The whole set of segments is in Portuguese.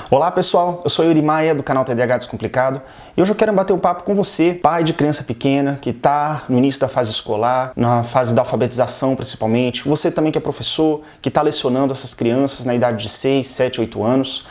Olá pessoal, eu sou Yuri Maia do canal TDAH Descomplicado e hoje eu quero bater um papo com você, pai de criança pequena que está no início da fase escolar, na fase da alfabetização principalmente, você também que é professor, que está lecionando essas crianças na idade de 6, 7, 8 anos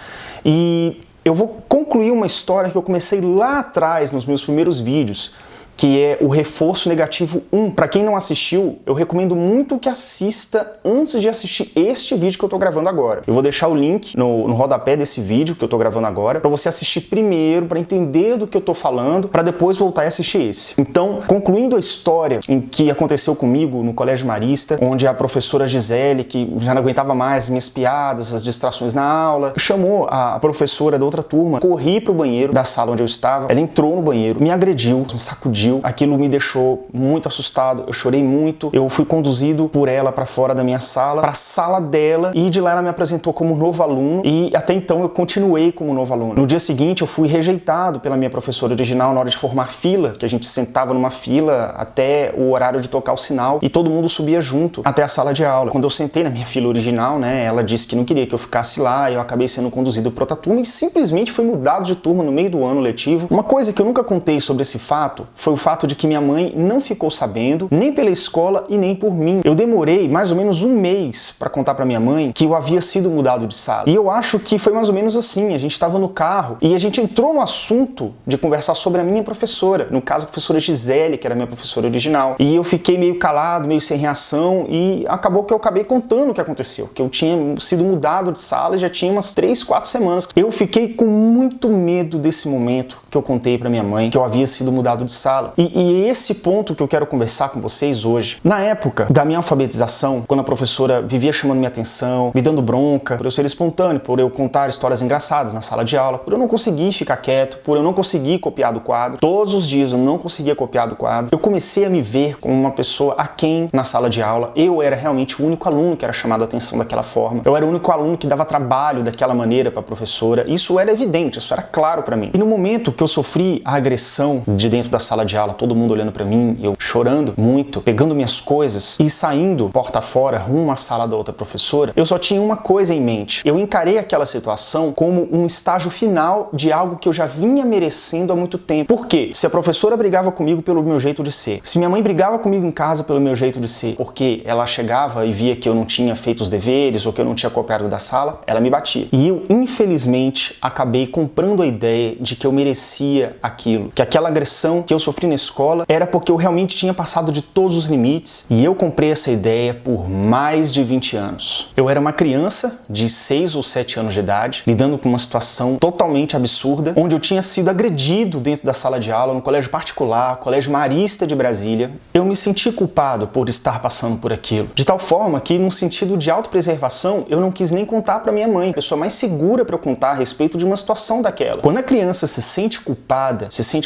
e eu vou concluir uma história que eu comecei lá atrás nos meus primeiros vídeos, que é o reforço negativo 1. Para quem não assistiu, eu recomendo muito que assista antes de assistir este vídeo que eu tô gravando agora. Eu vou deixar o link no rodapé desse vídeo que eu tô gravando agora, para você assistir primeiro, para entender do que eu tô falando, para depois voltar e assistir esse. Então, concluindo a história em que aconteceu comigo no Colégio Marista, onde a professora Gisele, que já não aguentava mais as minhas piadas, as distrações na aula, chamou a professora da outra turma, corri pro banheiro da sala onde eu estava, ela entrou no banheiro, me agrediu, me sacudiu. Aquilo me deixou muito assustado, eu chorei muito, eu fui conduzido por ela para fora da minha sala, para a sala dela, e de lá ela me apresentou como novo aluno e até então eu continuei como novo aluno. No dia seguinte eu fui rejeitado pela minha professora original na hora de formar fila, que a gente sentava numa fila até o horário de tocar o sinal e todo mundo subia junto até a sala de aula. Quando eu sentei na minha fila original, ela disse que não queria que eu ficasse lá, eu acabei sendo conduzido para outra turma e simplesmente fui mudado de turma no meio do ano letivo. Uma coisa que eu nunca contei sobre esse fato foi o fato de que minha mãe não ficou sabendo, nem pela escola e nem por mim. Eu demorei mais ou menos um mês para contar para minha mãe que eu havia sido mudado de sala. E eu acho que foi mais ou menos assim, a gente estava no carro e a gente entrou no assunto de conversar sobre a minha professora, no caso a professora Gisele, que era a minha professora original. E eu fiquei meio calado, meio sem reação e acabou que eu acabei contando o que aconteceu, que eu tinha sido mudado de sala e já tinha umas 3, 4 semanas. Eu fiquei com muito medo desse momento que eu contei para minha mãe, que eu havia sido mudado de sala. E esse ponto que eu quero conversar com vocês hoje. Na época da minha alfabetização, quando a professora vivia chamando minha atenção, me dando bronca, por eu ser espontâneo, por eu contar histórias engraçadas na sala de aula, por eu não conseguir ficar quieto, por eu não conseguir copiar do quadro, todos os dias eu não conseguia copiar do quadro, eu comecei a me ver como uma pessoa aquém na sala de aula. Eu era realmente o único aluno que era chamado a atenção daquela forma. Eu era o único aluno que dava trabalho daquela maneira para a professora. Isso era evidente, isso era claro para mim. E no momento que eu sofri a agressão de dentro da sala de aula, todo mundo olhando pra mim, eu chorando muito, pegando minhas coisas e saindo porta fora rumo à sala da outra professora, eu só tinha uma coisa em mente. Eu encarei aquela situação como um estágio final de algo que eu já vinha merecendo há muito tempo. Por quê? Se a professora brigava comigo pelo meu jeito de ser, se minha mãe brigava comigo em casa pelo meu jeito de ser, porque ela chegava e via que eu não tinha feito os deveres ou que eu não tinha copiado da sala, ela me batia. E eu, infelizmente, acabei comprando a ideia de que eu merecia aquilo, que aquela agressão que eu sofri na escola era porque eu realmente tinha passado de todos os limites e eu comprei essa ideia por mais de 20 anos. Eu era uma criança de 6 ou 7 anos de idade, lidando com uma situação totalmente absurda, onde eu tinha sido agredido dentro da sala de aula, no colégio particular, Colégio Marista de Brasília. Eu me senti culpado por estar passando por aquilo, de tal forma que, num sentido de autopreservação, eu não quis nem contar para minha mãe, a pessoa mais segura para eu contar a respeito de uma situação daquela. Quando a criança se sente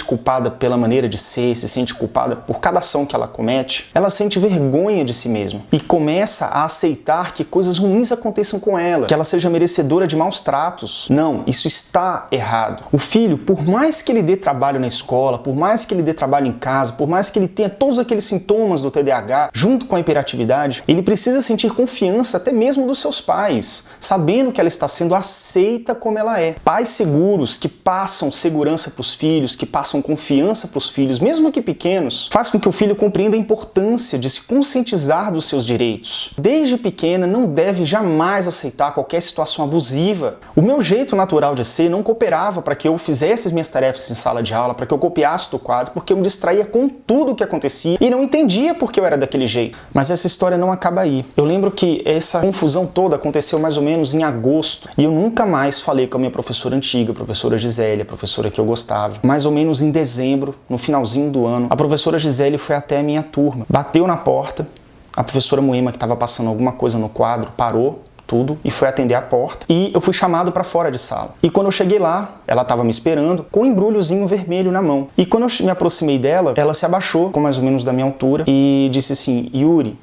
culpada pela maneira de ser, se sente culpada por cada ação que ela comete, ela sente vergonha de si mesma e começa a aceitar que coisas ruins aconteçam com ela, que ela seja merecedora de maus tratos. Não, isso está errado. O filho, por mais que ele dê trabalho na escola, por mais que ele dê trabalho em casa, por mais que ele tenha todos aqueles sintomas do TDAH junto com a hiperatividade, ele precisa sentir confiança até mesmo dos seus pais, sabendo que ela está sendo aceita como ela é. Pais seguros que passam segurança para os filhos, que passam confiança para os filhos, mesmo que pequenos, faz com que o filho compreenda a importância de se conscientizar dos seus direitos. Desde pequena, não deve jamais aceitar qualquer situação abusiva. O meu jeito natural de ser não cooperava para que eu fizesse as minhas tarefas em sala de aula, para que eu copiasse do quadro, porque eu me distraía com tudo o que acontecia e não entendia por que eu era daquele jeito. Mas essa história não acaba aí. Eu lembro que essa confusão toda aconteceu mais ou menos em agosto e eu nunca mais falei com a minha professora antiga, a professora Gisele, a professora que eu gostava. Mais ou menos em dezembro, no finalzinho do ano, a professora Gisele foi até a minha turma, bateu na porta, a professora Moema, que estava passando alguma coisa no quadro, parou tudo e foi atender a porta e eu fui chamado para fora de sala. E quando eu cheguei lá, ela estava me esperando com um embrulhozinho vermelho na mão. E quando eu me aproximei dela, ela se abaixou, com mais ou menos da minha altura, e disse assim: Yuri,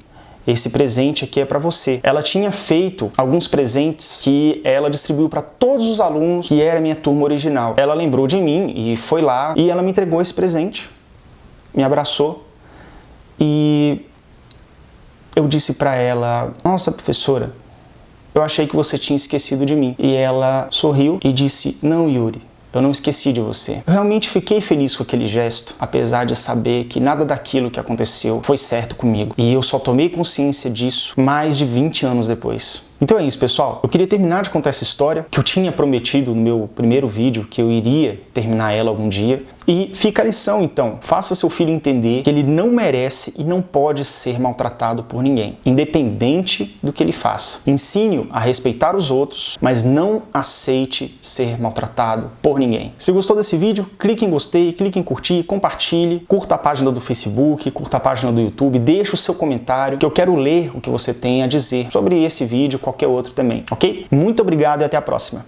esse presente aqui é para você. Ela tinha feito alguns presentes que ela distribuiu para todos os alunos que era minha turma original. Ela lembrou de mim e foi lá e ela me entregou esse presente, me abraçou e eu disse para ela: nossa, professora, eu achei que você tinha esquecido de mim. E ela sorriu e disse: não, Yuri, eu não esqueci de você. Eu realmente fiquei feliz com aquele gesto, apesar de saber que nada daquilo que aconteceu foi certo comigo. E eu só tomei consciência disso mais de 20 anos depois. Então é isso, pessoal. Eu queria terminar de contar essa história, que eu tinha prometido no meu primeiro vídeo, que eu iria terminar ela algum dia. E fica a lição, então. Faça seu filho entender que ele não merece e não pode ser maltratado por ninguém, independente do que ele faça. Ensine-o a respeitar os outros, mas não aceite ser maltratado por ninguém. Se gostou desse vídeo, clique em gostei, clique em curtir, compartilhe, curta a página do Facebook, curta a página do YouTube, deixe o seu comentário, que eu quero ler o que você tem a dizer sobre esse vídeo, qualquer outro também, ok? Muito obrigado e até a próxima.